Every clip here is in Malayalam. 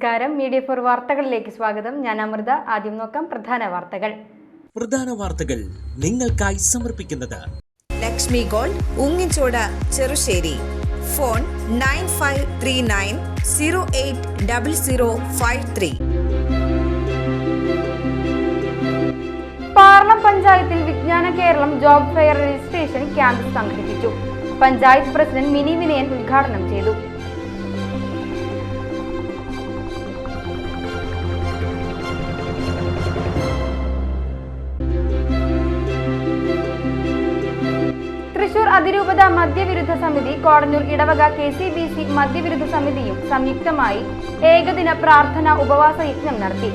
നമസ്കാരം. മീഡിയ ഫോർ വാർത്തകളിലേക്ക് സ്വാഗതം. ഞാൻ അമൃത. ആദ്യം നോക്കാം പ്രധാന വാർത്തകൾ നിങ്ങൾക്കായി സമർപ്പിക്കുന്നത് ലക്ഷ്മി ഗോൾഡ്, ഉങ്ങിച്ചോട്, ചെറുശ്ശേരി. ഫോൺ 9539080053. പാർലം പഞ്ചായത്തിൽ Vijnana Keralam job fair registration camp സംഘടിപ്പിച്ചു. പഞ്ചായത്ത് പ്രസിഡന്റ് മിനി വിനയൻ ഉദ്ഘാടനം ചെയ്തു. തൃശൂർ അതിരൂപത മദ്യവിരുദ്ധ സമിതി, കോടന്നൂർ ഇടവക KCBC മദ്യവിരുദ്ധ സമിതിയും സംയുക്തമായി ഏകദിന പ്രാർത്ഥന ഉപവാസ യജ്ഞം നടത്തി.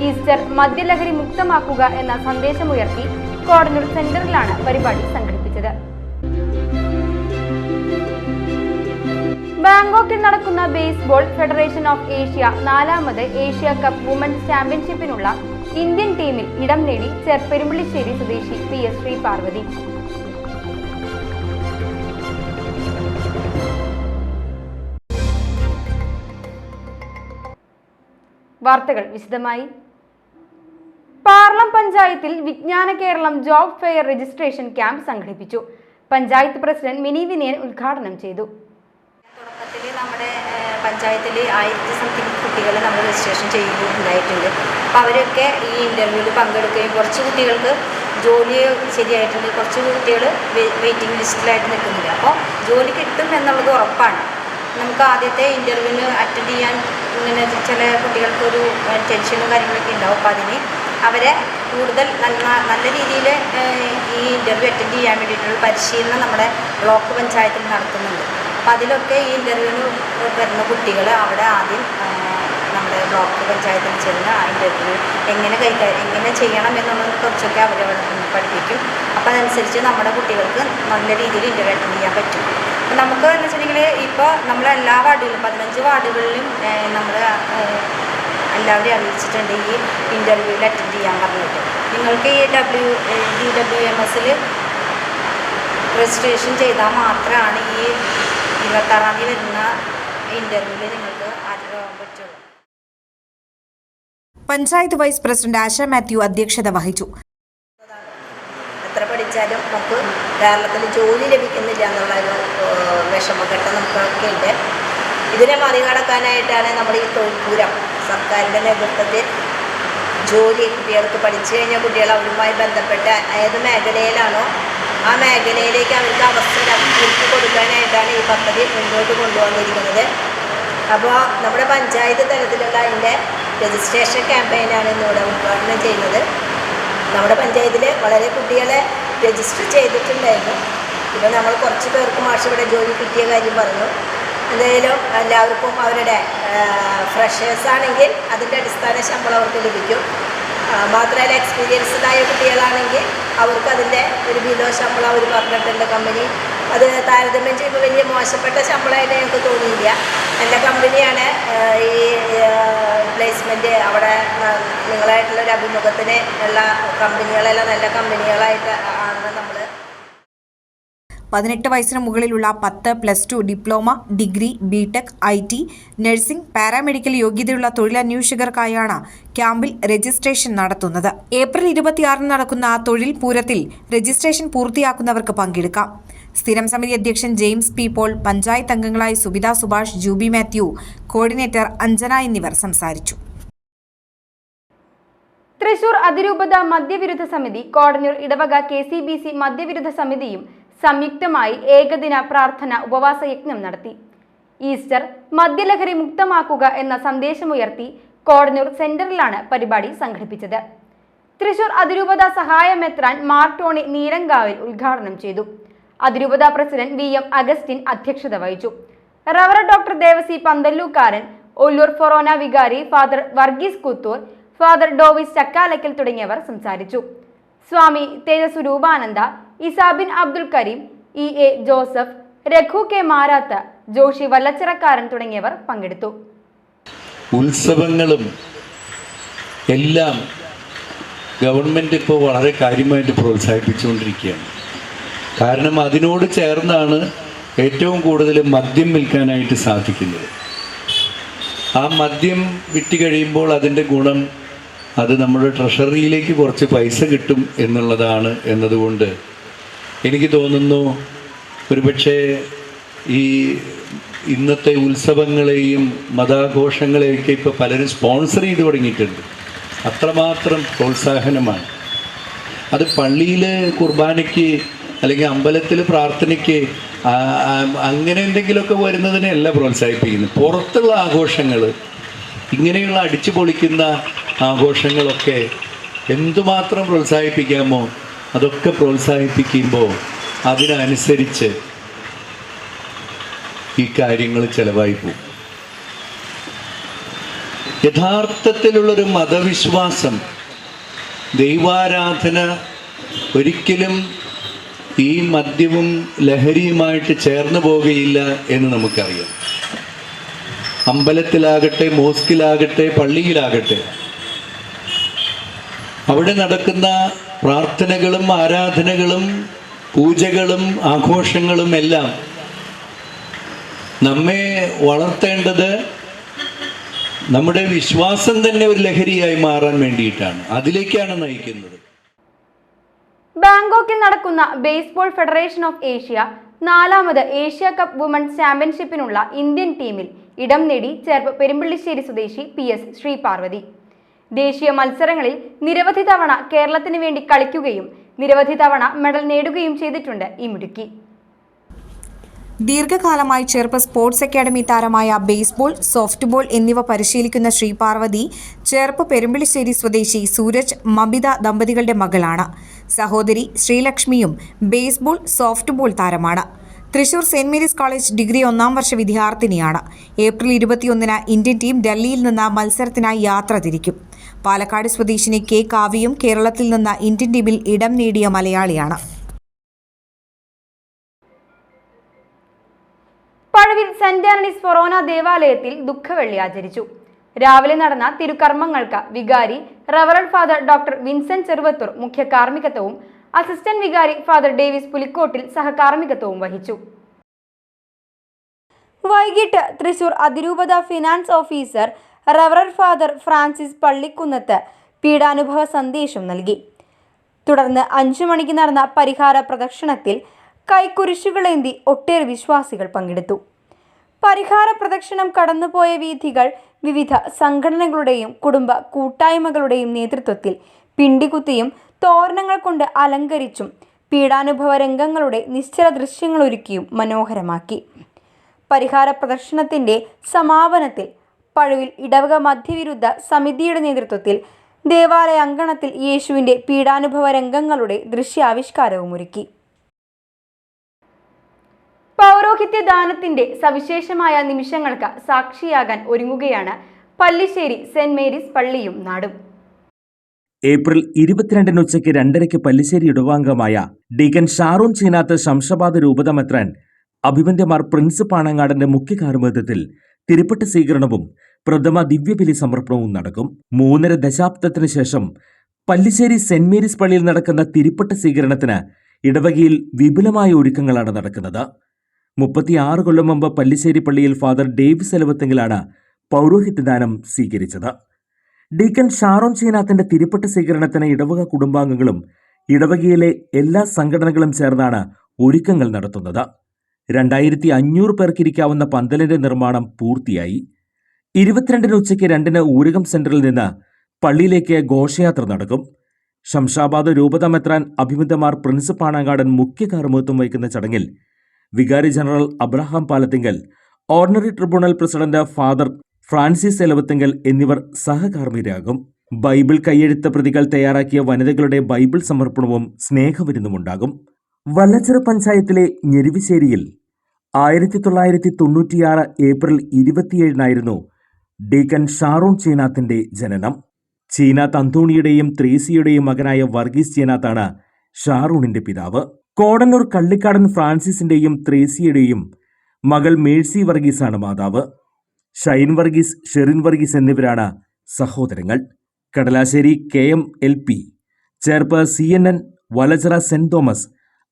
ഈസ്റ്റർ മദ്യലഹരി മുക്തമാക്കുക എന്ന സന്ദേശമുയർത്തി കോടന്നൂർ സെന്ററിലാണ് പരിപാടി സംഘടിപ്പിച്ചത്. ബാങ്കോക്കിൽ നടക്കുന്ന ബേസ്ബോൾ ഫെഡറേഷൻ ഓഫ് ഏഷ്യ 4ാമത് ഏഷ്യ കപ്പ് വുമൻസ് ചാമ്പ്യൻഷിപ്പിനുള്ള ഇന്ത്യൻ ടീമിൽ ഇടം നേടി ചെർപ്പെരുമ്പള്ളിശ്ശേരി സ്വദേശി PS ശ്രീപാർവതി. വാർത്തകൾ വിശദമായി. പാർലം പഞ്ചായത്തിൽ Vijnana Keralam job fair registration camp സംഘടിപ്പിച്ചു. പഞ്ചായത്ത് പ്രസിഡന്റ് മിനി വിനയൻ ഉദ്ഘാടനം ചെയ്തു. തുടക്കത്തിൽ നമ്മുടെ പഞ്ചായത്തിൽ 1000 കുട്ടികൾ നമ്മൾ രജിസ്ട്രേഷൻ ചെയ്യുന്നുണ്ടായിട്ടുണ്ട്. അപ്പോൾ അവരൊക്കെ ഈ ഇൻ്റർവ്യൂവിൽ പങ്കെടുക്കുകയും കുറച്ച് കുട്ടികൾക്ക് ജോലി ശരിയായിട്ടുണ്ട്, കുറച്ച് കുട്ടികൾ വെയിറ്റിംഗ് ലിസ്റ്റിലായിട്ട് നിൽക്കുന്നുണ്ട്. അപ്പോൾ ജോലി കിട്ടും എന്നുള്ളത് ഉറപ്പാണ്. നമുക്ക് ആദ്യത്തെ ഇൻ്റർവ്യൂവിന് അറ്റൻഡ് ചെയ്യാൻ ഇങ്ങനെ ചില കുട്ടികൾക്കൊരു ടെൻഷനും കാര്യങ്ങളൊക്കെ ഉണ്ടാവും. അപ്പോൾ അതിന് അവരെ കൂടുതൽ നല്ല രീതിയിൽ ഈ ഇൻ്റർവ്യൂ അറ്റൻഡ് ചെയ്യാൻ വേണ്ടിയിട്ടുള്ള പരിശീലനം നമ്മുടെ ബ്ലോക്ക് പഞ്ചായത്തിൽ നടത്തുന്നുണ്ട്. അപ്പോൾ അതിലൊക്കെ ഈ ഇൻ്റർവ്യൂവിന് വരുന്ന കുട്ടികൾ അവിടെ ആദ്യം നമ്മുടെ ബ്ലോക്ക് പഞ്ചായത്തിൽ ചെന്ന് ആ ഇൻ്റർവ്യൂ എങ്ങനെ ചെയ്യണം എന്നുള്ളത് കുറച്ചൊക്കെ അവരെ പഠിപ്പിക്കും. അപ്പോൾ അതനുസരിച്ച് നമ്മുടെ കുട്ടികൾക്ക് നല്ല രീതിയിൽ ഇൻ്റർവ്യൂ അറ്റൻഡ് ചെയ്യാൻ പറ്റും. അപ്പോൾ നമുക്ക് എന്ന് വെച്ചിട്ടുണ്ടെങ്കിൽ ഇപ്പോൾ നമ്മളെല്ലാ വാർഡുകളിലും 15 വാർഡുകളിലും നമ്മൾ എല്ലാവരെയും അറിയിച്ചിട്ടുണ്ട് ഈ ഇൻ്റർവ്യൂവിൽ അറ്റൻഡ് ചെയ്യാൻ പറഞ്ഞിട്ട്. നിങ്ങൾക്ക് ഈ DWMSൽ രജിസ്ട്രേഷൻ ചെയ്താൽ മാത്രമാണ് ഈ 26-ാം തീയതി വരുന്ന ഇൻ്റർവ്യൂവിൽ നിങ്ങൾക്ക് ഹാജരാകാൻ പറ്റുള്ളൂ. പഞ്ചായത്ത് വൈസ് പ്രസിഡന്റ് ആശ മാത്യു അധ്യക്ഷത വഹിച്ചു. എത്ര പഠിച്ചാലും നമുക്ക് കേരളത്തിൽ ജോലി ലഭിക്കുന്നില്ല എന്നുള്ളൊരു വിഷമഘട്ടം നമുക്കൊക്കെ ഉണ്ട്. ഇതിനെ മറികടക്കാനായിട്ടാണ് നമ്മൾ ഈ തൊഴിൽപൂരം സർക്കാരിൻ്റെ നേതൃത്വത്തിൽ ജോലി കുട്ടികൾക്ക് പഠിച്ചു കഴിഞ്ഞ കുട്ടികൾ അവരുമായി ബന്ധപ്പെട്ട ഏത് മേഖലയിലാണോ ആ മേഖലയിലേക്ക് അവർക്ക് അവസരം ഒരുക്കി കൊടുക്കാനായിട്ടാണ് ഈ പദ്ധതി മുന്നോട്ട് കൊണ്ടുവന്നിരിക്കുന്നത്. അപ്പോൾ നമ്മുടെ പഞ്ചായത്ത് തലത്തിലുള്ള അതിൻ്റെ രജിസ്ട്രേഷൻ ക്യാമ്പയിനാണ് ഇന്നിവിടെ ഉദ്ഘാടനം ചെയ്യുന്നത്. നമ്മുടെ പഞ്ചായത്തിൽ വളരെ കുട്ടികളെ രജിസ്റ്റർ ചെയ്തിട്ടുണ്ടായിരുന്നു. ഇപ്പോൾ നമ്മൾ കുറച്ച് പേർക്ക് മാഷ് ഇവിടെ ജോലി കിട്ടിയ കാര്യം പറഞ്ഞു. എന്തായാലും എല്ലാവർക്കും അവരുടെ ഫ്രഷേഴ്സ് ആണെങ്കിൽ അതിൻ്റെ അടിസ്ഥാന ശമ്പളം അവർക്ക് ലഭിക്കും. മാത്രമല്ല എക്സ്പീരിയൻസ്ഡായ കുട്ടികളാണെങ്കിൽ അവർക്ക് അതിൻ്റെ ഒരു ബിലോ ശമ്പളം അവർ പറഞ്ഞിട്ടുണ്ട് കമ്പനി. അത് താരതമ്യം ചെയ്യുമ്പോൾ വലിയ മോശപ്പെട്ട ശമ്പളമായിട്ട് ഞങ്ങൾക്ക് തോന്നിയില്ല. നല്ല കമ്പനിയാണ്. ഈ പ്ലേസ്മെൻറ്റ് അവിടെ നിങ്ങളായിട്ടുള്ളൊരു അഭിമുഖത്തിന് ഉള്ള കമ്പനികളെല്ലാം നല്ല കമ്പനികളായിട്ട് ആണ് നമ്മൾ. 18 വയസ്സിന് മുകളിലുള്ള 10+2 diploma, degree, BTech, IT, nursing, paramedical യോഗ്യതയുള്ള തൊഴിലന്വേഷകർക്കായാണ് ക്യാമ്പിൽ രജിസ്ട്രേഷൻ നടത്തുന്നത്. ഏപ്രിൽ 26 നടക്കുന്ന തൊഴിൽ പൂരത്തിൽ രജിസ്ട്രേഷൻ പൂർത്തിയാക്കുന്നവർക്ക് പങ്കെടുക്കാം. സ്ഥിരം സമിതി അധ്യക്ഷൻ ജെയിംസ് P. പോൾ, പഞ്ചായത്ത് അംഗങ്ങളായ സുബിത സുഭാഷ്, ജൂബി മാത്യു, കോർഡിനേറ്റർ അഞ്ജന എന്നിവർ സംസാരിച്ചു. തൃശൂർ അതിരൂപത മദ്യവിരുദ്ധ സമിതി, കോടന്നൂർ ഇടവക KCBC മദ്യവിരുദ്ധ സമിതിയും സംയുക്തമായി ഏകദിന പ്രാർത്ഥന ഉപവാസ യജ്ഞം നടത്തി. ഈസ്റ്റർ മദ്യലഹരി മുക്തമാക്കുക എന്ന സന്ദേശമുയർത്തി കോടന്നൂർ സെന്ററിലാണ് പരിപാടി സംഘടിപ്പിച്ചത്. തൃശൂർ അതിരൂപത സഹായ മെത്രാൻ മാർ ടോണി നീരങ്കാവിൽ ഉദ്ഘാടനം ചെയ്തു. അതിരൂപത പ്രസിഡന്റ് VM അഗസ്റ്റിൻ അധ്യക്ഷത വഹിച്ചു. റവറ ഡോക്ടർ ദേവസി പന്തല്ലൂക്കാരൻ, ഒല്ലൂർ ഫൊറോന വികാരി father Varghese Kuthur, father Davis Chakkalakkal തുടങ്ങിയവർ സംസാരിച്ചു. Swami Tejaswarupananda, Isabin Abdul Kareem, EA Joseph, Raghu K. Marath, Joshi Vallachirakkaran തുടങ്ങിയവർ പങ്കെടുത്തു. ഉത്സവങ്ങളും എല്ലാം ഗവൺമെൻറ് ഇപ്പോൾ വളരെ കാര്യമായിട്ട് പ്രോത്സാഹിപ്പിച്ചുകൊണ്ടിരിക്കുകയാണ്. കാരണം അതിനോട് ചേർന്നാണ് ഏറ്റവും കൂടുതൽ മദ്യം വിൽക്കാനായിട്ട് സാധിക്കുന്നത്. ആ മദ്യം വിറ്റ് കഴിയുമ്പോൾ അതിൻ്റെ ഗുണം അത് നമ്മുടെ ട്രഷറിയിലേക്ക് കുറച്ച് പൈസ കിട്ടും എന്നുള്ളതാണ് എന്നതുകൊണ്ട് എനിക്ക് തോന്നുന്നു ഒരുപക്ഷെ ഈ ഇന്നത്തെ ഉത്സവങ്ങളെയും മതാഘോഷങ്ങളെയൊക്കെ ഇപ്പോൾ പലരും സ്പോൺസർ ചെയ്ത് തുടങ്ങിയിട്ടുണ്ട്. അത്രമാത്രം പ്രോത്സാഹനമാണ് അത്. പള്ളിയിൽ കുർബാനയ്ക്ക് അല്ലെങ്കിൽ അമ്പലത്തിൽ പ്രാർത്ഥനയ്ക്ക് അങ്ങനെ എന്തെങ്കിലുമൊക്കെ വരുന്നതിനെയല്ല പ്രോത്സാഹിപ്പിക്കുന്നത്. പുറത്തുള്ള ആഘോഷങ്ങൾ, ഇങ്ങനെയുള്ള അടിച്ചു പൊളിക്കുന്ന ആഘോഷങ്ങളൊക്കെ എന്തുമാത്രം പ്രോത്സാഹിപ്പിക്കാമോ അതൊക്കെ പ്രോത്സാഹിപ്പിക്കുമ്പോൾ അതിനനുസരിച്ച് ഈ കാര്യങ്ങൾ ചിലവായി പോകും. യഥാർത്ഥത്തിലുള്ളൊരു മതവിശ്വാസം, ദൈവാരാധന ഒരിക്കലും ഈ മദ്യവും ലഹരിയുമായിട്ട് ചേർന്ന് പോകുകയില്ല എന്ന് നമുക്കറിയാം. അമ്പലത്തിലാകട്ടെ, മോസ്കിലാകട്ടെ, പള്ളിയിലാകട്ടെ, അവിടെ നടക്കുന്ന പ്രാർത്ഥനകളും ആരാധനകളും പൂജകളും ആഘോഷങ്ങളും എല്ലാം നമ്മെ വളർത്തേണ്ടത് നമ്മുടെ വിശ്വാസം തന്നെ ഒരു ലഹരിയായി മാറാൻ വേണ്ടിയിട്ടാണ്, അതിലേക്കാണ് നയിക്കുന്നത്. ബാങ്കോക്കിൽ നടക്കുന്ന ബേസ്ബോൾ ഫെഡറേഷൻ ഓഫ് ഏഷ്യ 4ാമത് ഏഷ്യ കപ്പ് വുമൺസ് ചാമ്പ്യൻഷിപ്പിനുള്ള ഇന്ത്യൻ ടീമിൽ ഇടം നേടി ചേർപ്പ് പെരുമ്പള്ളിശ്ശേരി സ്വദേശി PS ശ്രീപാർവതി. ദേശീയ മത്സരങ്ങളിൽ നിരവധി തവണ കേരളത്തിന് വേണ്ടി കളിക്കുകയും നിരവധി തവണ മെഡൽ നേടുകയും ചെയ്തിട്ടുണ്ട് ഈ മിടുക്കി. ദീർഘകാലമായി ചേർപ്പ് സ്പോർട്സ് അക്കാദമി താരമായ ബേസ്ബോൾ, സോഫ്റ്റ് ബോൾ എന്നിവ പരിശീലിക്കുന്ന ശ്രീപാർവതി ചേർപ്പ് പെരുമ്പിളിശ്ശേരി സ്വദേശി സൂരജ് മമിത ദമ്പതികളുടെ മകളാണ്. സഹോദരി ശ്രീലക്ഷ്മിയും ബേസ്ബോൾ, സോഫ്റ്റ് ബോൾ താരമാണ്. Thrissur saint Mary's college degree 1ാം വർഷ വിദ്യാർത്ഥിനിയാണ്. ഏപ്രിൽ 21-ന് ഇന്ത്യൻ ടീം ഡൽഹിയിൽ നിന്ന് മത്സരത്തിനായി യാത്ര തിരിക്കും. പാലക്കാട് സ്വദേശിനി K കാവ്യയും കേരളത്തിൽ നിന്ന് ഇന്ത്യൻ ടീമിൽ ഇടം നേടിയ മലയാളിയാണ്. പഴവിൽ സെന്റ് ആന്റണീസ് ഫൊറോന ദേവാലയത്തിൽ ദുഃഖവെള്ളി ആചരിച്ചു. രാവിലെ നടന്ന തിരുക്കർമ്മങ്ങൾക്ക് വികാരി reverend father doctor Vincent Cheruvathur മുഖ്യ കാർമ്മികത്വവും അസിസ്റ്റന്റ് വികാരി ഫാദർ ഡേവിസ് പുലിക്കോട്ടിൽ സഹകാർമ്മികത്വവും വഹിച്ചു. വൈകിട്ട് തൃശൂർ അതിരൂപത finance officer reverend father Francis Pallikkunnath പീഡാനുഭവ സന്ദേശം നൽകി. തുടർന്ന് 5 മണിക്ക് നടന്ന പരിഹാര പ്രദക്ഷിണത്തിൽ കൈക്കുരിശുകളേന്തി ഒട്ടേറെ വിശ്വാസികൾ പങ്കെടുത്തു. പരിഹാര പ്രദക്ഷിണം കടന്നുപോയ വീഥികൾ വിവിധ സംഘടനകളുടെയും കുടുംബ കൂട്ടായ്മകളുടെയും നേതൃത്വത്തിൽ പിണ്ടികുത്തിയും തോരണങ്ങൾ കൊണ്ട് അലങ്കരിച്ചും പീഡാനുഭവ രംഗങ്ങളുടെ നിശ്ചല ദൃശ്യങ്ങളൊരുക്കിയും മനോഹരമാക്കി. പരിഹാര പ്രദർശനത്തിന്റെ സമാപനത്തിൽ പഴുവിൽ ഇടവക മധ്യവിരുദ്ധ സമിതിയുടെ നേതൃത്വത്തിൽ ദേവാലയ അങ്കണത്തിൽ യേശുവിന്റെ പീഡാനുഭവ രംഗങ്ങളുടെ ദൃശ്യാവിഷ്കാരവും ഒരുക്കി. പൗരോഹിത്യ ദാനത്തിന്റെ സവിശേഷമായ നിമിഷങ്ങൾക്ക് സാക്ഷിയാകാൻ ഒരുങ്ങുകയാണ് പല്ലിശ്ശേരി സെന്റ് മേരീസ് പള്ളിയും നാടും. ഏപ്രിൽ 22 ഉച്ചയ്ക്ക് 2:30 പല്ലിശ്ശേരി ഇടവാംഗമായ ഡീക്കൻ ഷാറൂൺ ചീനാത്ത് ശംഷാബാദ് രൂപതമെത്രാൻ അഭിവന്ദ്യമാർ പ്രിൻസ് പാണങ്ങാടന്റെ മുഖ്യ കാർമ്മികത്വത്തിൽ തിരുപ്പട്ട സ്വീകരണവും പ്രഥമ ദിവ്യബലി സമർപ്പണവും നടക്കും. 3.5 ദശാബ്ദത്തിനു ശേഷം പല്ലിശ്ശേരി സെന്റ് മേരീസ് പള്ളിയിൽ നടക്കുന്ന തിരുപ്പട്ട സ്വീകരണത്തിന് ഇടവകയിൽ വിപുലമായ ഒരുക്കങ്ങളാണ് നടക്കുന്നത്. 36 കൊല്ലം മുമ്പ് പല്ലിശ്ശേരി പള്ളിയിൽ ഫാദർ ഡേവിസ് എലവത്തെങ്കിലാണ് പൗരോഹിത്യദാനം സ്വീകരിച്ചത്. ഡീക്കൻ ഷാറോൺ ചീനാത്തിന്റെ തിരുപ്പട്ട സ്വീകരണത്തിന് ഇടവക കുടുംബാംഗങ്ങളും ഇടവകയിലെ എല്ലാ സംഘടനകളും ചേർന്നാണ് ഒരുക്കങ്ങൾ നടത്തുന്നത്. 2500 പേർക്കിരിക്കാവുന്ന പന്തലിന്റെ നിർമ്മാണം പൂർത്തിയായി. 22 ഉച്ചയ്ക്ക് 2 ഊരകം സെന്ററിൽ നിന്ന് പള്ളിയിലേക്ക് ഘോഷയാത്ര നടക്കും. ശംഷാബാദ് രൂപതമെത്രാൻ അഭിമന്യമാർ പ്രിൻസ് പാണങ്ങാടൻ മുഖ്യ കാർമ്മികത്വം വഹിക്കുന്ന ചടങ്ങിൽ വികാരി general Abraham Palathingal, ordinary tribunal president father Francis Elavathingal എന്നിവർ സഹകാർമ്മികരാകും. ബൈബിൾ കൈയെഴുത്ത പ്രതികൾ തയ്യാറാക്കിയ വനിതകളുടെ ബൈബിൾ സമർപ്പണവും സ്നേഹവിരുന്നുമുണ്ടാകും. വല്ലച്ചിറ പഞ്ചായത്തിലെ ഞെരുവിശ്ശേരിയിൽ 1996 ഏപ്രിൽ 27-നായിരുന്നു ഡീക്കൻ ഷാറൂൺ ചീനാത്തിന്റെ ജനനം. ചീനാത്ത് അന്തോണിയുടെയും ത്രേസിയുടെയും മകനായ വർഗീസ് ചീനാത്താണ് ഷാറൂണിന്റെ പിതാവ്. കോടന്നൂർ കള്ളിക്കാടൻ ഫ്രാൻസിസിന്റെയും ത്രേസിയുടെയും മകൾ മേഴ്സി വർഗീസാണ് മാതാവ്. ഷൈൻ വർഗീസ്, ഷെറിൻ വർഗീസ് എന്നിവരാണ് സഹോദരങ്ങൾ. Kadalassery KM LP, Cherpu CNN, Valachira saint Thomas,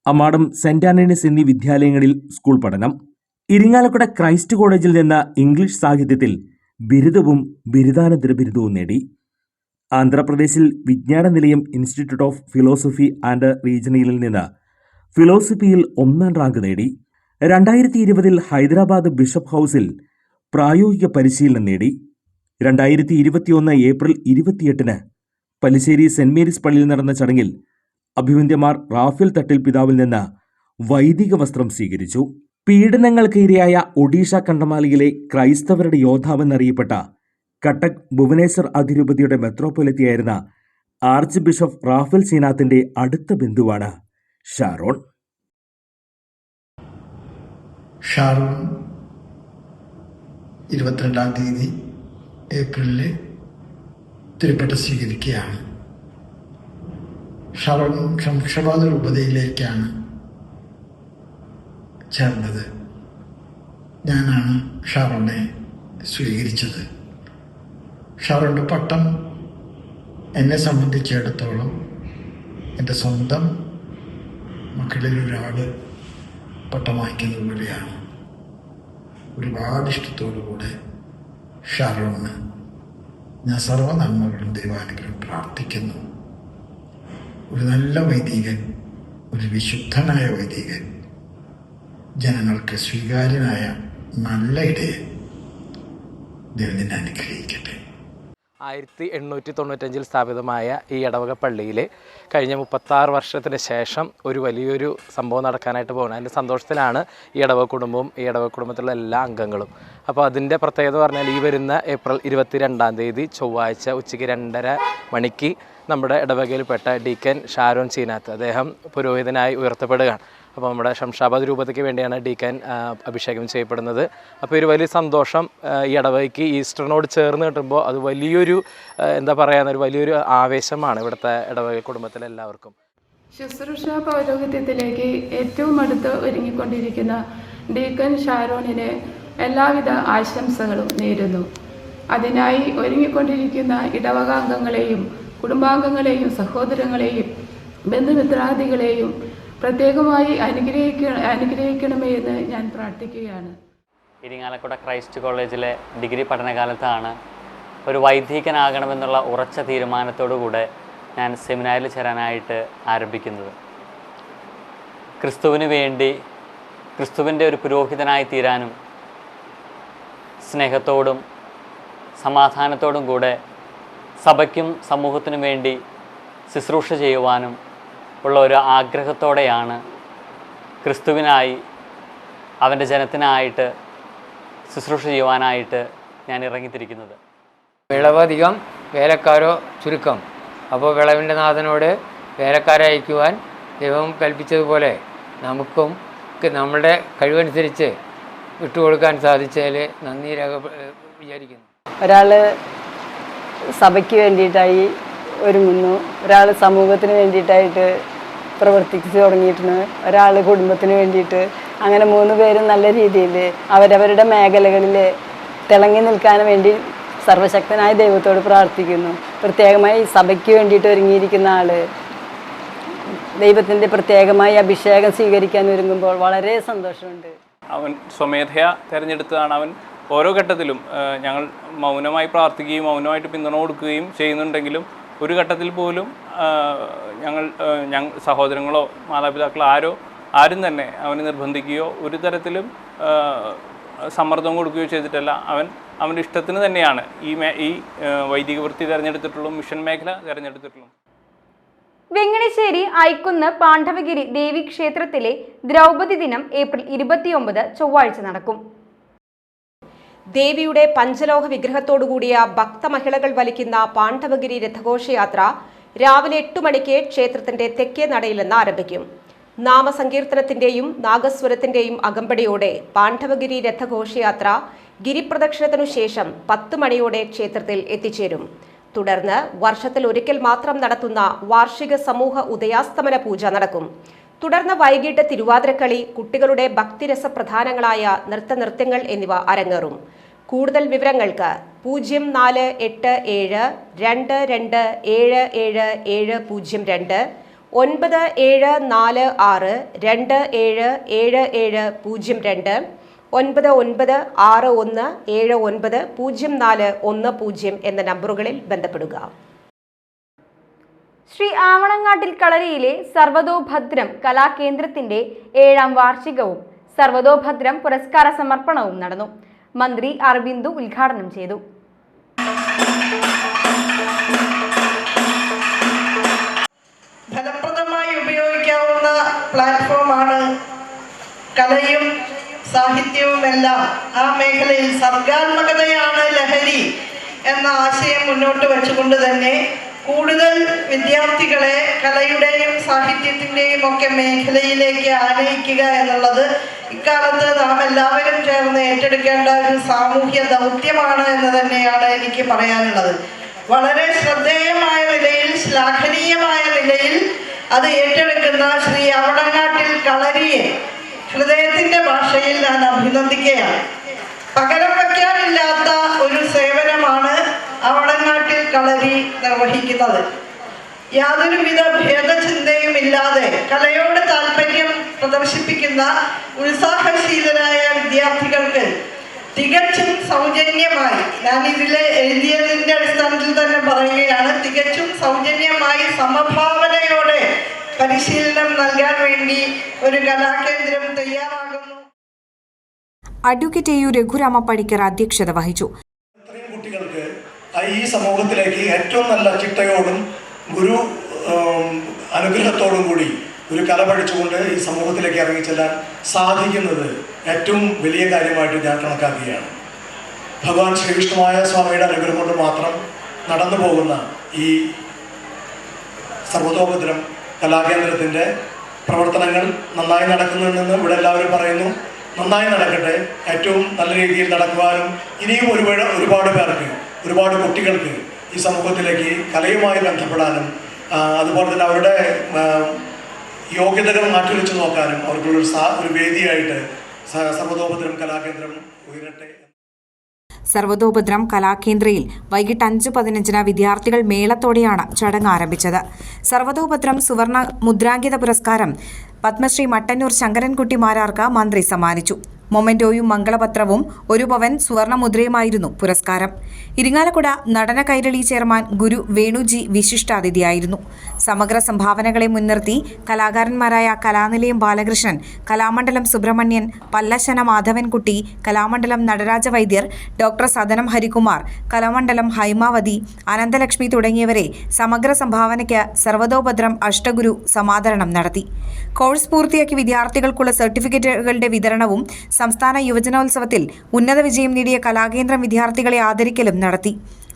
Ammadam saint Antony's എന്നീ വിദ്യാലയങ്ങളിൽ സ്കൂൾ പഠനം. ഇരിങ്ങാലക്കുട ക്രൈസ്റ്റ് കോളേജിൽ നിന്ന് ഇംഗ്ലീഷ് സാഹിത്യത്തിൽ ബിരുദവും ബിരുദാനന്തര ബിരുദവും നേടി. ആന്ധ്രാപ്രദേശിൽ വിജ്ഞാന നിലയം ഇൻസ്റ്റിറ്റ്യൂട്ട് ഓഫ് ഫിലോസഫി ആൻഡ് റീജിയണിൽ നിന്ന് ഫിലോസഫിയിൽ 1ാം റാങ്ക് നേടി. 2020 ഹൈദരാബാദ് ബിഷപ്പ് ഹൗസിൽ പ്രായോഗിക പരിശീലനം നേടി. 2021 ഏപ്രിൽ 28 പല്ലിശ്ശേരി സെന്റ് മേരീസ് പള്ളിയിൽ നടന്ന ചടങ്ങിൽ അഭിവന്ദ്യമാർ റാഫേൽ തട്ടിൽ പിതാവിൽ നിന്ന് വൈദിക വസ്ത്രം സ്വീകരിച്ചു. പീഡനങ്ങൾക്കിരയായ ഒഡീഷ കണ്ടമാലിയിലെ ക്രൈസ്തവരുടെ യോദ്ധാവെന്നറിയപ്പെട്ട കട്ടക് ഭുവനേശ്വർ അതിരൂപതയുടെ മെത്രോപൊലിത്തയായിരുന്ന ആർച്ച് ബിഷപ്പ് റാഫേൽ ചീനാത്തിന്റെ അടുത്ത ബന്ധുവാണ് ഷാരോൺ. ഷാരോൺ 22-ാം തീയതി ഏപ്രിലിൽ തിരുപ്പട്ട സ്വീകരിക്കുകയാണ്. ഷാരോൺ ശംഷാബാദ് രൂപതയിലേക്കാണ് ചേർന്നത്. ഞാനാണ് ഷാരോണെ സ്വീകരിച്ചത്. ഷാരോണിൻ്റെ പട്ടം എന്നെ സംബന്ധിച്ചിടത്തോളം എൻ്റെ സ്വന്തം മക്കളിൽ ഒരാൾ പട്ടം വായിക്കുന്നത് പോലെയാണ്. ഒരുപാട് ഇഷ്ടത്തോടുകൂടെ ഷാരോണിന് ഞാൻ സർവ്വ നന്മകളും ദൈവാനുഗ്രഹം പ്രാർത്ഥിക്കുന്നു. ഒരു നല്ല വൈദികൻ, ഒരു വിശുദ്ധനായ വൈദികൻ, ജനങ്ങൾക്ക് സ്വീകാര്യനായ നല്ല ഇടയൻ. ദൈവം അനുഗ്രഹിക്കട്ടെ. 1895 സ്ഥാപിതമായ ഈ ഇടവക പള്ളിയിൽ കഴിഞ്ഞ 36 വർഷത്തിന് ശേഷം ഒരു വലിയൊരു സംഭവം നടക്കാനായിട്ട് പോകുന്നത്. അതിൻ്റെ സന്തോഷത്തിലാണ് ഈ ഇടവക കുടുംബവും ഈ ഇടവക കുടുംബത്തിലുള്ള എല്ലാ അംഗങ്ങളും. അപ്പോൾ അതിൻ്റെ പ്രത്യേകത പറഞ്ഞാൽ ഈ വരുന്ന ഏപ്രിൽ 22-ാം തീയതി ചൊവ്വാഴ്ച ഉച്ചയ്ക്ക് 2:30 മണിക്ക് നമ്മുടെ ഇടവകയിൽപ്പെട്ട ഡീക്കൻ ഷാരോൺ ചീനാത്ത് അദ്ദേഹം പുരോഹിതനായി ഉയർത്തപ്പെടുകയാണ്. അപ്പോൾ നമ്മുടെ ശംഷാബാദ് രൂപതയ്ക്ക് വേണ്ടിയാണ് ഡീക്കൻ അഭിഷേകം ചെയ്യപ്പെടുന്നത്. അപ്പോൾ ഒരു വലിയ സന്തോഷം ഈ ഇടവകയ്ക്ക് ഈസ്റ്ററിനോട് ചേർന്ന് കിട്ടുമ്പോൾ അത് വലിയൊരു എന്താ പറയുക, ഒരു വലിയൊരു ആവേശമാണ് ഇവിടുത്തെ ഇടവക കുടുംബത്തിലെ എല്ലാവർക്കും. ശുശ്രൂഷ പൗരോഹിത്യത്തിലേക്ക് ഏറ്റവും അടുത്ത് ഒരുങ്ങിക്കൊണ്ടിരിക്കുന്ന ഡീക്കൻ ഷാരോണിന് എല്ലാവിധ ആശംസകളും നേരുന്നു. അതിനായി ഒരുങ്ങിക്കൊണ്ടിരിക്കുന്ന ഇടവകാംഗങ്ങളെയും കുടുംബാംഗങ്ങളെയും സഹോദരങ്ങളെയും ബന്ധുമിത്രാദികളെയും പ്രത്യേകമായി അനുഗ്രഹിക്കണമേ എന്ന് ഞാൻ പ്രാർത്ഥിക്കുകയാണ്. ഇരിങ്ങാലക്കുട ക്രൈസ്റ്റ് കോളേജിലെ ഡിഗ്രി പഠനകാലത്താണ് ഒരു വൈദികനാകണമെന്നുള്ള ഉറച്ച തീരുമാനത്തോടുകൂടെ ഞാൻ സെമിനാരിൽ ചേരാനായിട്ട് ആരംഭിക്കുന്നത്. ക്രിസ്തുവിന് വേണ്ടി ക്രിസ്തുവിൻ്റെ ഒരു പുരോഹിതനായി തീരാനും സ്നേഹത്തോടും സമാധാനത്തോടും കൂടെ സഭയ്ക്കും സമൂഹത്തിനും വേണ്ടി ശുശ്രൂഷ ചെയ്യുവാനും ഉള്ള ഒരു ആഗ്രഹത്തോടെയാണ് ക്രിസ്തുവിനായി അവൻ്റെ ജനത്തിനായിട്ട് ശുശ്രൂഷ ചെയ്യുവാനായിട്ട് ഞാൻ ഇറങ്ങിത്തിരിക്കുന്നത്. വിളവധികം വേലക്കാരോ ചുരുക്കം. അപ്പോൾ വിളവിൻ്റെ നാഥനോട് വേലക്കാരെ അയക്കുവാൻ ദൈവം കൽപ്പിച്ചതുപോലെ നമുക്കും നമ്മളുടെ കഴിവനുസരിച്ച് വിട്ടുകൊടുക്കാൻ സാധിച്ചതിൽ നന്ദി വിചാരിക്കുന്നു. ഒരാൾ സഭയ്ക്ക് വേണ്ടിയിട്ടായി ഒരുങ്ങുന്നു, ഒരാൾ സമൂഹത്തിന് വേണ്ടിയിട്ടായിട്ട് പ്രവർത്തിച്ചു തുടങ്ങിയിട്ടുണ്ട്, ഒരാൾ കുടുംബത്തിന് വേണ്ടിയിട്ട്. അങ്ങനെ 3 പേരും നല്ല രീതിയിൽ അവരവരുടെ മേഖലകളിൽ തിളങ്ങി നിൽക്കാൻ വേണ്ടി സർവശക്തനായ ദൈവത്തോട് പ്രാർത്ഥിക്കുന്നു. പ്രത്യേകമായി സഭയ്ക്ക് വേണ്ടിയിട്ട് ഒരുങ്ങിയിരിക്കുന്ന ആൾ ദൈവത്തിൻ്റെ പ്രത്യേകമായി അഭിഷേകം സ്വീകരിക്കാൻ ഒരുങ്ങുമ്പോൾ വളരെ സന്തോഷമുണ്ട്. അവൻ സ്വമേധയാ തിരഞ്ഞെടുത്തതാണ്. അവൻ ഓരോ ഘട്ടത്തിലും ഞങ്ങൾ മൗനമായി പ്രാർത്ഥിക്കുകയും മൗനമായിട്ട് പിന്തുണ കൊടുക്കുകയും ചെയ്യുന്നുണ്ടെങ്കിലും ഒരു ഘട്ടത്തിൽ പോലും ഞങ്ങൾ സഹോദരങ്ങളോ മാതാപിതാക്കളോ ആരും തന്നെ അവനെ നിർബന്ധിക്കുകയോ ഒരു തരത്തിലും സമ്മർദ്ദം കൊടുക്കുകയോ ചെയ്തിട്ടല്ല. അവൻ്റെ ഇഷ്ടത്തിന് തന്നെയാണ് ഈ വൈദിക വൃത്തി തിരഞ്ഞെടുത്തിട്ടുള്ളൂ, മിഷൻ മേഖല തിരഞ്ഞെടുത്തിട്ടുള്ളൂ. വെങ്ങണിശ്ശേരി ഐക്കുന്ന് പാണ്ഡവഗിരി ദേവി ക്ഷേത്രത്തിലെ ദ്രൗപദി ദിനം ഏപ്രിൽ 29 ചൊവ്വാഴ്ച നടക്കും. ദേവിയുടെ പഞ്ചലോഹ വിഗ്രഹത്തോടുകൂടിയ ഭക്തമഹിളകൾ വലിക്കുന്ന പാണ്ഡവഗിരി രഥഘോഷയാത്ര രാവിലെ 8 മണിക്ക് ക്ഷേത്രത്തിന്റെ തെക്കേ നടയിൽ നിന്ന് ആരംഭിക്കും. നാമസങ്കീർത്തനത്തിന്റെയും നാഗസ്വരത്തിന്റെയും അകമ്പടിയോടെ പാണ്ഡവഗിരി രഥഘോഷയാത്ര ഗിരിപ്രദക്ഷിണത്തിനു ശേഷം 10 മണിയോടെ ക്ഷേത്രത്തിൽ എത്തിച്ചേരും. തുടർന്ന് വർഷത്തിൽ ഒരിക്കൽ മാത്രം നടത്തുന്ന വാർഷിക സമൂഹ ഉദയാസ്തമന പൂജ നടക്കും. തുടർന്ന് വൈകിട്ട് തിരുവാതിരക്കളി, കുട്ടികളുടെ ഭക്തിരസപ്രധാനങ്ങളായ നൃത്തനൃത്യങ്ങൾ എന്നിവ അരങ്ങേറും. കൂടുതൽ വിവരങ്ങൾക്ക് 0487 22777702 9746 277702 9961790410 എന്ന നമ്പറുകളിൽ ബന്ധപ്പെടുക. ശ്രീ ആവണങ്ങാട്ടിൽ കളരിയിലെ സർവതോഭദ്രം കലാകേന്ദ്രത്തിന്റെ 7ാം വാർഷികവും സർവതോഭദ്രം പുരസ്കാര സമർപ്പണവും നടന്നു. മന്ത്രി അരബിന്ദു ഉദ്ഘാടനം ചെയ്തു. ഫലപ്രദമായി ഉപയോഗിക്കാവുന്ന പ്ലാറ്റ്ഫോമാണ് കലയും സാഹിത്യവുമെല്ലാം. ആ മേഖലയിൽ സർഗാത്മകതയാണ് ലഹരി എന്ന ആശയം മുന്നോട്ട് വെച്ചുകൊണ്ട് തന്നെ കൂടുതൽ വിദ്യാർത്ഥികളെ കലയുടെയും സാഹിത്യത്തിൻ്റെയും ഒക്കെ മേഖലയിലേക്ക് ആനയിക്കുക എന്നുള്ളത് ഇക്കാലത്ത് നാം എല്ലാവരും ചേർന്ന് ഏറ്റെടുക്കേണ്ട ഒരു സാമൂഹ്യ ദൗത്യമാണ് എന്ന് തന്നെയാണ് എനിക്ക് പറയാനുള്ളത്. വളരെ ശ്രദ്ധേയമായ നിലയിൽ, ശ്ലാഘനീയമായ നിലയിൽ അത് ഏറ്റെടുക്കുന്ന ശ്രീ ആവണങ്ങാട്ടിൽ കളരിയെ ഹൃദയത്തിൻ്റെ ഭാഷയിൽ ഞാൻ അഭിനന്ദിക്കുകയാണ്. പകരം വയ്ക്കാനില്ലാത്ത ഒരു സേവനമാണ് ആവണങ്ങാട്ടിൽ കളരി നിർവഹിക്കുന്നത്. യാതൊരുവിധ ഭേദചിന്തയും ഇല്ലാതെ കലയോട് താല്പര്യം പ്രദർശിപ്പിക്കുന്ന ഉത്സാഹശീലരായ വിദ്യാർത്ഥികൾക്ക് തികച്ചും സൗജന്യമായി, ഞാൻ ഇതിലെ എഴുതിയതിൻ്റെ അടിസ്ഥാനത്തിൽ തന്നെ പറയുകയാണ്, തികച്ചും സൗജന്യമായി സമഭാവനയോടെ പരിശീലനം നൽകാൻ വേണ്ടി ഒരു കലാകേന്ദ്രം തയ്യാറാകുന്നു. അഡ്വക്കേറ്റ് AU രഘുരാമ പണിക്കർ അധ്യക്ഷത വഹിച്ചു. ഇത്രയും കുട്ടികൾക്ക് ഈ സമൂഹത്തിലേക്ക് ഏറ്റവും നല്ല ചിട്ടയോടും ഗുരു അനുഗ്രഹത്തോടും കൂടി ഒരു കല പഠിച്ചുകൊണ്ട് ഈ സമൂഹത്തിലേക്ക് ഇറങ്ങിച്ചെല്ലാൻ സാധിക്കുന്നത് ഏറ്റവും വലിയ കാര്യമായിട്ട് ഞാൻ കണക്കാക്കുകയാണ്. ഭഗവാൻ ശ്രീകൃഷ്ണമായ സ്വാമിയുടെ അനുഗ്രഹം കൊണ്ട് മാത്രം നടന്നു പോകുന്ന ഈ സർവതോഭദ്രം കലാകേന്ദ്രത്തിൻ്റെ പ്രവർത്തനങ്ങൾ നന്നായി നടക്കുന്നുണ്ടെന്ന് ഇവിടെ എല്ലാവരും പറയുന്നു. നന്നായി നടക്കട്ടെ, ഏറ്റവും നല്ല രീതിയിൽ നടക്കുവാനും ഇനിയും ഒരുപാട് പേർക്ക്, ഒരുപാട് കുട്ടികൾക്ക് ഈ സമൂഹത്തിലേക്ക് കലയുമായി ബന്ധപ്പെടാനും അതുപോലെ തന്നെ അവരുടെ യോഗ്യതകൾ മാറ്റിവെച്ച് നോക്കാനും അവർക്കുള്ളൊരു വേദിയായിട്ട് സർവതോഭദ്രം കലാകേന്ദ്രം ഉയരട്ടെ. സർവതോഭദ്രം കലാകേന്ദ്രയിൽ വൈകിട്ട് 5:15 വിദ്യാർത്ഥികൾ മേളത്തോടെയാണ് ചടങ്ങ് ആരംഭിച്ചത്. സർവതോഭദ്രം സുവർണ മുദ്രാങ്കിത പുരസ്കാരം പത്മശ്രീ മട്ടന്നൂർ ശങ്കരൻകുട്ടി മാരാർക്ക് മന്ത്രി സമ്മാനിച്ചു. മൊമെന്റോയും മംഗളപത്രവും 1 പവൻ സുവർണമുദ്രയുമായിരുന്നു പുരസ്കാരം. ഇരിങ്ങാലക്കുട നടന കൈരളി ചെയർമാൻ ഗുരു വേണുജി വിശിഷ്ടാതിഥിയായിരുന്നു. സമഗ്ര സംഭാവനകളെ മുൻനിർത്തി കലാകാരന്മാരായ കലാനിലയം ബാലകൃഷ്ണൻ, കലാമണ്ഡലം സുബ്രഹ്മണ്യൻ, പല്ലശന മാധവൻകുട്ടി, കലാമണ്ഡലം നടരാജ വൈദ്യർ, ഡോക്ടർ സദനം ഹരികുമാർ, കലാമണ്ഡലം ഹൈമാവതി, അനന്തലക്ഷ്മി തുടങ്ങിയവരെ സമഗ്ര സംഭാവനയ്ക്ക് സർവതോഭദ്രം അഷ്ടഗുരു സമാദരണം നടത്തി. കോഴ്സ് പൂർത്തിയാക്കിയ വിദ്യാർത്ഥികൾക്കുള്ള സർട്ടിഫിക്കറ്റുകളുടെ വിതരണവും സംസ്ഥാന യുവജനോത്സവത്തിൽ ഉന്നത വിജയം നേടിയ കലാകേന്ദ്രം വിദ്യാർത്ഥികളെ ആദരിക്കലും നടത്തി.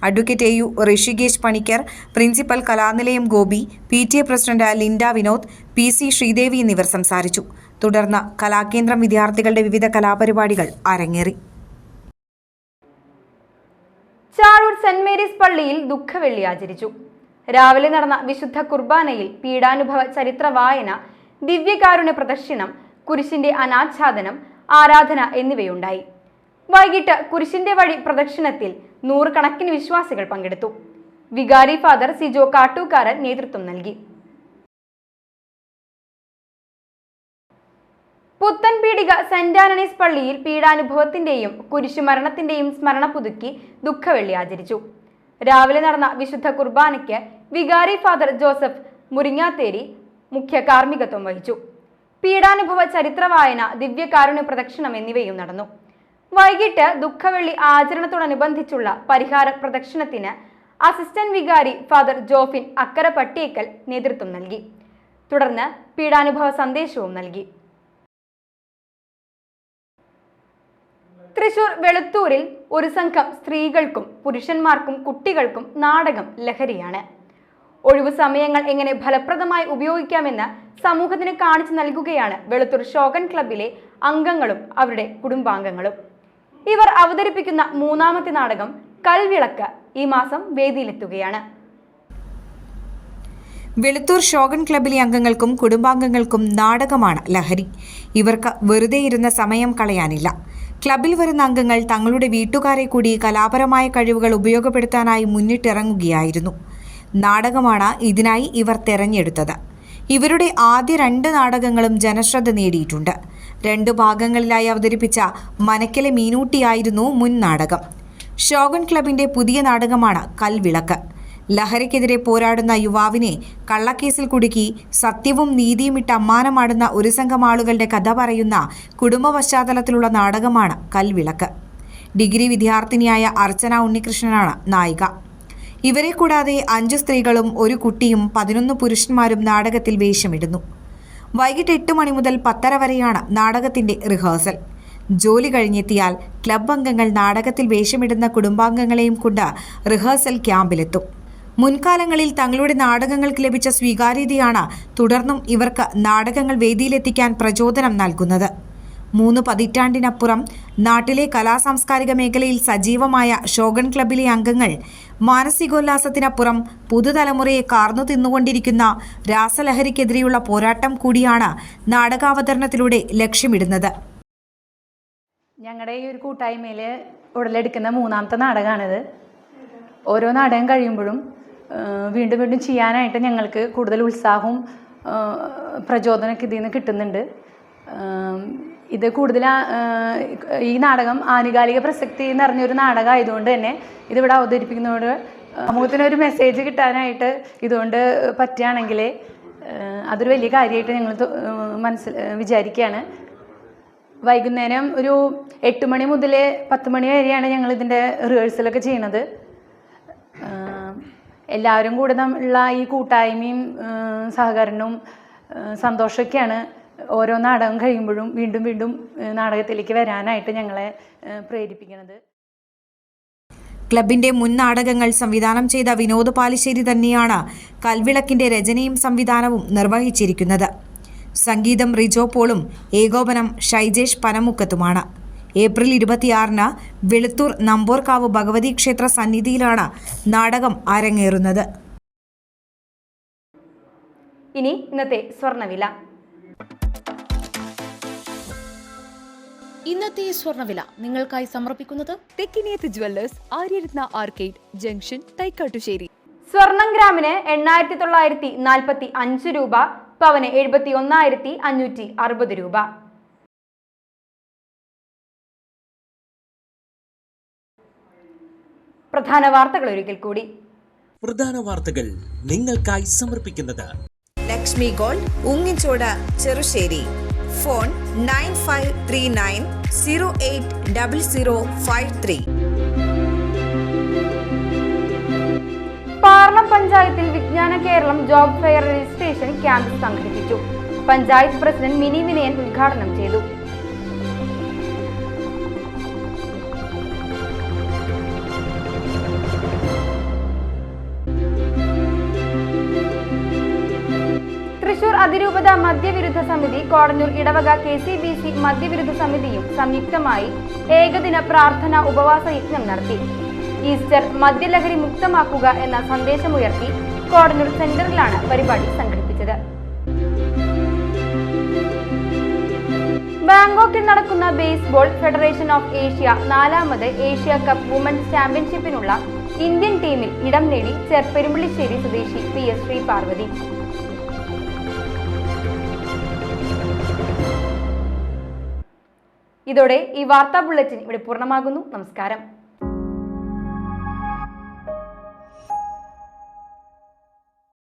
Advocate AU Rishikesh Panicker, principal Kalanilayam Gopi, PTA president Linda Vinod, PC Sreedevi എന്നിവർ സംസാരിച്ചു. തുടർന്ന് കലാകേന്ദ്രം വിദ്യാർത്ഥികളുടെ വിവിധ കലാപരിപാടികൾ അരങ്ങേറി. ചാഴൂർ സെന്റ് മേരീസ് പള്ളിയിൽ ദുഃഖവെള്ളി ആചരിച്ചു. രാവിലെ നടന്ന വിശുദ്ധ കുർബാനയിൽ പീഡാനുഭവ ചരിത്ര വായന, ദിവ്യകാരുണ്യ പ്രദക്ഷിണം, കുരിശിന്റെ അനാച്ഛാദനം, ആരാധന എന്നിവയുണ്ടായി. വൈകിട്ട് കുരിശിന്റെ വഴി പ്രദക്ഷിണത്തിൽ 100 കണക്കിന് വിശ്വാസികൾ പങ്കെടുത്തു. വികാരി ഫാദർ സിജോ കാട്ടൂക്കാരൻ നേതൃത്വം നൽകി. പുത്തൻപീടിക സെന്റ് ആന്റണീസ് പള്ളിയിൽ പീഡാനുഭവത്തിന്റെയും കുരിശുമരണത്തിന്റെയും സ്മരണ പുതുക്കി ദുഃഖവെള്ളി ആചരിച്ചു. രാവിലെ നടന്ന വിശുദ്ധ കുർബാനയ്ക്ക് വികാരി ഫാദർ ജോസഫ് മുരിങ്ങാത്തേരി മുഖ്യ കാർമ്മികത്വം വഹിച്ചു. പീഡാനുഭവ ചരിത്ര വായന, ദിവ്യകാരുണ്യ പ്രദക്ഷിണം എന്നിവയും നടന്നു. വൈകിട്ട് ദുഃഖവെള്ളി ആചരണത്തോടനുബന്ധിച്ചുള്ള പരിഹാര പ്രദക്ഷിണത്തിന് അസിസ്റ്റന്റ് വികാരി ഫാദർ ജോഫിൻ അക്കര പട്ടിയേക്കൽ നേതൃത്വം നൽകി. തുടർന്ന് പീഡാനുഭവ സന്ദേശവും നൽകി. തൃശൂർ വെളുത്തൂരിൽ ഒരു സംഘം സ്ത്രീകൾക്കും പുരുഷന്മാർക്കും കുട്ടികൾക്കും നാടകം ലഹരിയാണ്. ഒഴിവു സമയങ്ങൾ എങ്ങനെ ഫലപ്രദമായി ഉപയോഗിക്കാമെന്ന് സമൂഹത്തിന് കാണിച്ചു നൽകുകയാണ് വെളുത്തൂർ ഷോഗൻ ക്ലബിലെ അംഗങ്ങളും അവരുടെ കുടുംബാംഗങ്ങളും. ഇവർ അവതരിപ്പിക്കുന്ന 3ാമത്തെ നാടകം കൽവിളക്ക് ഈ മാസം വേദിയിലെത്തുകയാണ്. വെളുത്തൂർ ഷോഗൻ ക്ലബിലെ അംഗങ്ങൾക്കും കുടുംബാംഗങ്ങൾക്കും നാടകമാണ് ലഹരി. ഇവർക്ക് വെറുതെ ഇരുന്ന സമയം കളയാനില്ല. ക്ലബിൽ വരുന്ന അംഗങ്ങൾ തങ്ങളുടെ വീട്ടുകാരെ കൂടി കലാപരമായ കഴിവുകൾ ഉപയോഗപ്പെടുത്താനായി മുന്നിട്ടിറങ്ങുകയായിരുന്നു. നാടകമാണ് ഇതിനായി ഇവർ തെരഞ്ഞെടുത്തത്. ഇവരുടെ ആദ്യ 2 നാടകങ്ങളും ജനശ്രദ്ധ നേടിയിട്ടുണ്ട്. 2 ഭാഗങ്ങളിലായി അവതരിപ്പിച്ച മനക്കലെ മീനൂട്ടിയായിരുന്നു മുൻ നാടകം. ഷോഗൺ ക്ലബിന്റെ പുതിയ നാടകമാണ് കൽവിളക്ക്. ലഹരിക്കെതിരെ പോരാടുന്ന യുവാവിനെ കള്ളക്കേസിൽ കുടുക്കി സത്യവും നീതിയുമിട്ട് അമ്മാനമാടുന്ന ഒരു സംഘം ആളുകളുടെ കഥ പറയുന്ന കുടുംബ പശ്ചാത്തലത്തിലുള്ള നാടകമാണ് കൽവിളക്ക്. ഡിഗ്രി വിദ്യാർത്ഥിനിയായ അർച്ചന ഉണ്ണികൃഷ്ണനാണ് നായിക. ഇവരെ കൂടാതെ 5 സ്ത്രീകളും 1 കുട്ടിയും 11 പുരുഷന്മാരും നാടകത്തിൽ വേഷമിടുന്നു. വൈകിട്ട് 8 മണി മുതൽ 10:30 വരെയാണ് നാടകത്തിന്റെ റിഹേഴ്സൽ. ജോലി കഴിഞ്ഞെത്തിയാൽ ക്ലബ് അംഗങ്ങൾ നാടകത്തിൽ വേഷമിടുന്ന കുടുംബാംഗങ്ങളെയും കൊണ്ട് റിഹേഴ്സൽ ക്യാമ്പിലെത്തും. മുൻകാലങ്ങളിൽ തങ്ങളുടെ നാടകങ്ങൾക്ക് ലഭിച്ച സ്വീകാര്യതയാണ് തുടർന്നും ഇവർക്ക് നാടകങ്ങൾ വേദിയിലെത്തിക്കാൻ പ്രചോദനം നൽകുന്നത്. 3 പതിറ്റാണ്ടിനപ്പുറം നാട്ടിലെ കലാസാംസ്കാരിക മേഖലയിൽ സജീവമായ ഷോഗൺ ക്ലബിലെ അംഗങ്ങൾ മാനസികോല്ലാസത്തിനപ്പുറം പുതുതലമുറയെ കാർന്നു തിന്നുകൊണ്ടിരിക്കുന്ന രാസലഹരിക്കെതിരെയുള്ള പോരാട്ടം കൂടിയാണ് നാടകാവതരണത്തിലൂടെ ലക്ഷ്യമിടുന്നത്. ഞങ്ങളുടെ ഈ ഒരു കൂട്ടായ്മയിൽ ഉടലെടുക്കുന്ന 3ാമത്തെ നാടകമാണിത്. ഓരോ നാടകം കഴിയുമ്പോഴും വീണ്ടും വീണ്ടും ചെയ്യാനായിട്ട് ഞങ്ങൾക്ക് കൂടുതൽ ഉത്സാഹവും പ്രചോദനമൊക്കെ ഇതിൽ നിന്ന് കിട്ടുന്നുണ്ട്. ഇത് കൂടുതൽ ഈ നാടകം ആനുകാലിക പ്രസക്തി നിറഞ്ഞൊരു നാടകം ആയതുകൊണ്ട് തന്നെ ഇതിവിടെ അവതരിപ്പിക്കുന്നതോട് സമൂഹത്തിനൊരു മെസ്സേജ് കിട്ടാനായിട്ട് ഇതുകൊണ്ട് പറ്റുകയാണെങ്കിൽ അതൊരു വലിയ കാര്യമായിട്ട് ഞങ്ങൾ വിചാരിക്കുകയാണ്. വൈകുന്നേരം ഒരു 8 മണി മുതൽ 10 മണി വരെയാണ് ഞങ്ങൾ ഇതിൻ്റെ റിഹേഴ്സലൊക്കെ ചെയ്യുന്നത്. എല്ലാവരും കൂടെ ഉള്ള ഈ കൂട്ടായ്മയും സഹകരണവും സന്തോഷമൊക്കെയാണ് ഓരോ നാടകം കഴിയുമ്പോഴും വീണ്ടും വീണ്ടും നാടകത്തിലേക്ക് വരാനായിട്ട് ഞങ്ങളെ പ്രേരിപ്പിക്കുന്നത്. ക്ലബിന്റെ മുൻ നാടകങ്ങൾ സംവിധാനം ചെയ്ത വിനോദ് പാലിശ്ശേരി തന്നെയാണ് കൽവിളക്കിന്റെ രചനയും സംവിധാനവും നിർവഹിച്ചിരിക്കുന്നത്. സംഗീതം റിജോ പോളും ഏകോപനം ഷൈജേഷ് പനമുക്കത്തുമാണ്. ഏപ്രിൽ 26-ന് വെളുത്തൂർ നമ്പോർക്കാവ് ഭഗവതി ക്ഷേത്ര സന്നിധിയിലാണ് നാടകം അരങ്ങേറുന്നത്. ഇനി ഇന്നത്തെ സ്വർണ്ണവില. ഇന്നത്തെ സ്വർണ്ണവില നിങ്ങൾക്കായി സമർപ്പിക്കുന്നത് Thekkiniyath jewellers, Aryaratna arcade junction, Thaikkattussery. സ്വർണം ഗ്രാമിന് 8,945 രൂപ, പവന് 71,560 രൂപ. പ്രധാന വാർത്തകൾ ഒരിക്കൽ കൂടി. പ്രധാന വാർത്തകൾ നിങ്ങൾക്കായി സമർപ്പിക്കുന്നത് ലക്ഷ്മി ഗോൾഡ്, ഉങ്ങിച്ചോട്, ചെറുശ്ശേരി. ഫോൺ 9539080053. പാർലം പഞ്ചായത്തിൽ Vijnana Keralam job fair registration camp സംഘടിപ്പിച്ചു. പഞ്ചായത്ത് പ്രസിഡന്റ് മിനി വിനയൻ ഉദ്ഘാടനം ചെയ്തു. തൃശൂർ അതിരൂപത മദ്യവിരുദ്ധ സമിതി, കോടന്നൂർ ഇടവക KCBC മദ്യവിരുദ്ധ സമിതിയും സംയുക്തമായി ഏകദിന പ്രാർത്ഥന ഉപവാസ യജ്ഞം നടത്തി. ഈസ്റ്റർ മദ്യലഹരി മുക്തമാക്കുക എന്ന സന്ദേശമുയർത്തി കോടന്നൂർ സെന്ററിലാണ് പരിപാടി സംഘടിപ്പിച്ചത്. ബാങ്കോക്കിൽ നടക്കുന്ന ബേസ്ബോൾ ഫെഡറേഷൻ ഓഫ് ഏഷ്യ 4ാമത് ഏഷ്യ കപ്പ് വുമൻസ് ചാമ്പ്യൻഷിപ്പിനുള്ള ഇന്ത്യൻ ടീമിൽ ഇടം നേടി ചെർപ്പെരുമ്പള്ളിശ്ശേരി സ്വദേശി PS ശ്രീപാർവതി. ഇതോടെ ഈ വാർത്താ ബുള്ളറ്റിൻ ഇവിടെ പൂർണ്ണമാകുന്നു. നമസ്കാരം.